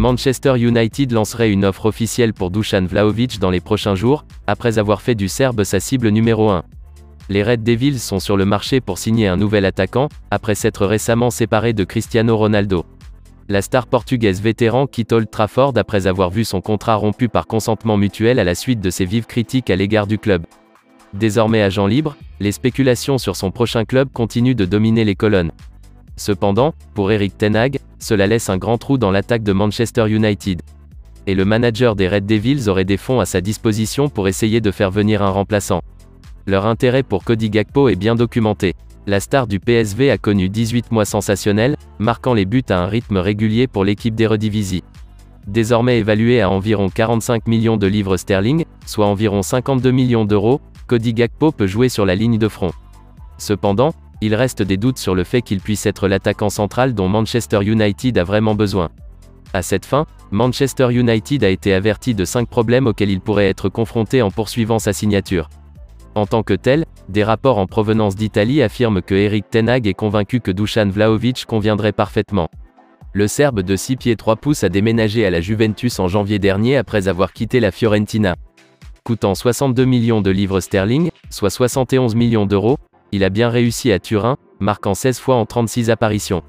Manchester United lancerait une offre officielle pour Dusan Vlahovic dans les prochains jours, après avoir fait du Serbe sa cible numéro 1. Les Red Devils sont sur le marché pour signer un nouvel attaquant, après s'être récemment séparés de Cristiano Ronaldo. La star portugaise vétéran quitte Old Trafford après avoir vu son contrat rompu par consentement mutuel à la suite de ses vives critiques à l'égard du club. Désormais agent libre, les spéculations sur son prochain club continuent de dominer les colonnes. Cependant, pour Erik ten Hag, cela laisse un grand trou dans l'attaque de Manchester United. Et le manager des Red Devils aurait des fonds à sa disposition pour essayer de faire venir un remplaçant. Leur intérêt pour Cody Gakpo est bien documenté. La star du PSV a connu 18 mois sensationnels, marquant les buts à un rythme régulier pour l'équipe d'Eredivisie. Désormais évalué à environ 45 millions de livres sterling, soit environ 52 millions d'euros, Cody Gakpo peut jouer sur la ligne de front. Cependant, il reste des doutes sur le fait qu'il puisse être l'attaquant central dont Manchester United a vraiment besoin. À cette fin, Manchester United a été averti de 5 problèmes auxquels il pourrait être confronté en poursuivant sa signature. En tant que tel, des rapports en provenance d'Italie affirment que Erik ten Hag est convaincu que Dusan Vlahovic conviendrait parfaitement. Le Serbe de 6 pieds 3 pouces a déménagé à la Juventus en janvier dernier après avoir quitté la Fiorentina. Coûtant 62 millions de livres sterling, soit 71 millions d'euros, il a bien réussi à Turin, marquant 16 fois en 36 apparitions.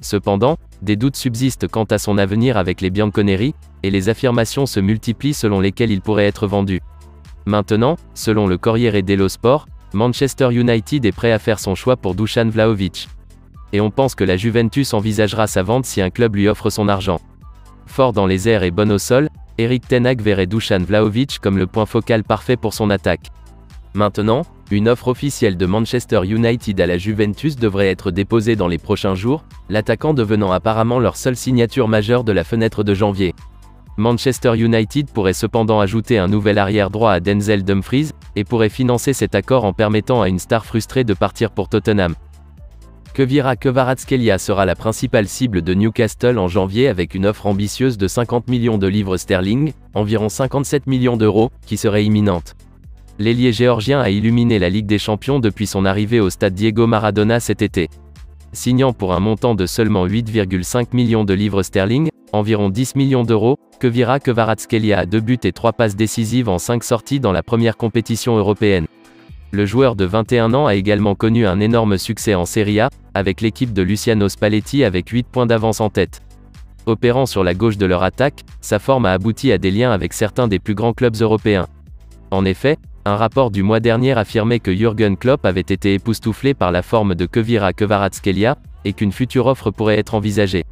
Cependant, des doutes subsistent quant à son avenir avec les Bianconeri, et les affirmations se multiplient selon lesquelles il pourrait être vendu. Maintenant, selon le Corriere dello Sport, Manchester United est prêt à faire son choix pour Dusan Vlahovic. Et on pense que la Juventus envisagera sa vente si un club lui offre son argent. Fort dans les airs et bon au sol, Erik ten Hag verrait Dusan Vlahovic comme le point focal parfait pour son attaque. Maintenant, une offre officielle de Manchester United à la Juventus devrait être déposée dans les prochains jours, l'attaquant devenant apparemment leur seule signature majeure de la fenêtre de janvier. Manchester United pourrait cependant ajouter un nouvel arrière droit à Denzel Dumfries, et pourrait financer cet accord en permettant à une star frustrée de partir pour Tottenham. Kvira Kvaratskhelia sera la principale cible de Newcastle en janvier avec une offre ambitieuse de 50 millions de livres sterling, environ 57 millions d'euros, qui serait imminente. L'ailier géorgien a illuminé la Ligue des Champions depuis son arrivée au stade Diego Maradona cet été. Signant pour un montant de seulement 8,5 millions de livres sterling, environ 10 millions d'euros, Kvira Kvaratskhelia a 2 buts et 3 passes décisives en 5 sorties dans la première compétition européenne. Le joueur de 21 ans a également connu un énorme succès en Serie A, avec l'équipe de Luciano Spalletti avec 8 points d'avance en tête. Opérant sur la gauche de leur attaque, sa forme a abouti à des liens avec certains des plus grands clubs européens. En effet, un rapport du mois dernier affirmait que Jürgen Klopp avait été époustouflé par la forme de Kvira Kvaratskhelia, et qu'une future offre pourrait être envisagée.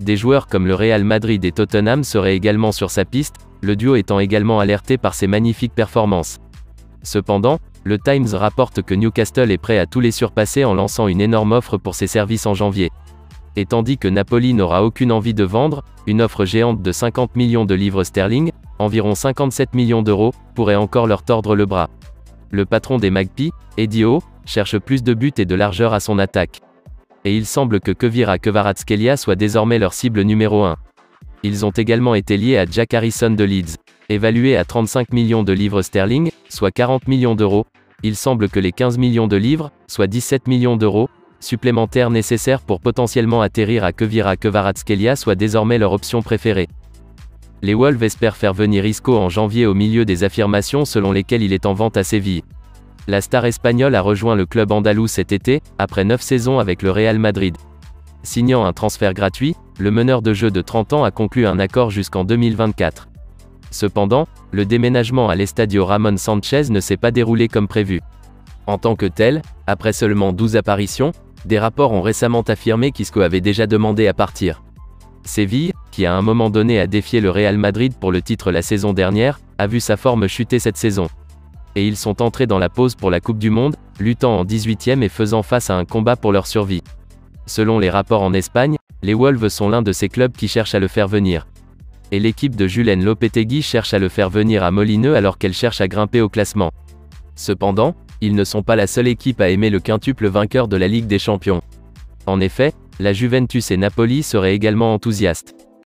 Des joueurs comme le Real Madrid et Tottenham seraient également sur sa piste, le duo étant également alerté par ses magnifiques performances. Cependant, le Times rapporte que Newcastle est prêt à tous les surpasser en lançant une énorme offre pour ses services en janvier. Et tandis que Napoli n'aura aucune envie de vendre, une offre géante de 50 millions de livres sterling, environ 57 millions d'euros, pourrait encore leur tordre le bras. Le patron des Magpies, Eddie Howe, cherche plus de buts et de largeur à son attaque. Et il semble que Kvira Kvaratskhelia soit désormais leur cible numéro 1. Ils ont également été liés à Jack Harrison de Leeds. Évalué à 35 millions de livres sterling, soit 40 millions d'euros, il semble que les 15 millions de livres, soit 17 millions d'euros, supplémentaires nécessaires pour potentiellement atterrir à Kvira Kvaratskhelia soient désormais leur option préférée. Les Wolves espèrent faire venir Isco en janvier au milieu des affirmations selon lesquelles il est en vente à Séville. La star espagnole a rejoint le club andalou cet été, après 9 saisons avec le Real Madrid. Signant un transfert gratuit, le meneur de jeu de 30 ans a conclu un accord jusqu'en 2024. Cependant, le déménagement à l'Estadio Ramon Sanchez ne s'est pas déroulé comme prévu. En tant que tel, après seulement 12 apparitions, des rapports ont récemment affirmé qu'Isco avait déjà demandé à partir. Séville, qui à un moment donné a défié le Real Madrid pour le titre la saison dernière, a vu sa forme chuter cette saison. Et ils sont entrés dans la pause pour la Coupe du Monde, luttant en 18e et faisant face à un combat pour leur survie. Selon les rapports en Espagne, les Wolves sont l'un de ces clubs qui cherchent à le faire venir. Et l'équipe de Julen Lopetegui cherche à le faire venir à Molineux alors qu'elle cherche à grimper au classement. Cependant, ils ne sont pas la seule équipe à aimer le quintuple vainqueur de la Ligue des Champions. En effet, la Juventus et Napoli seraient également enthousiastes.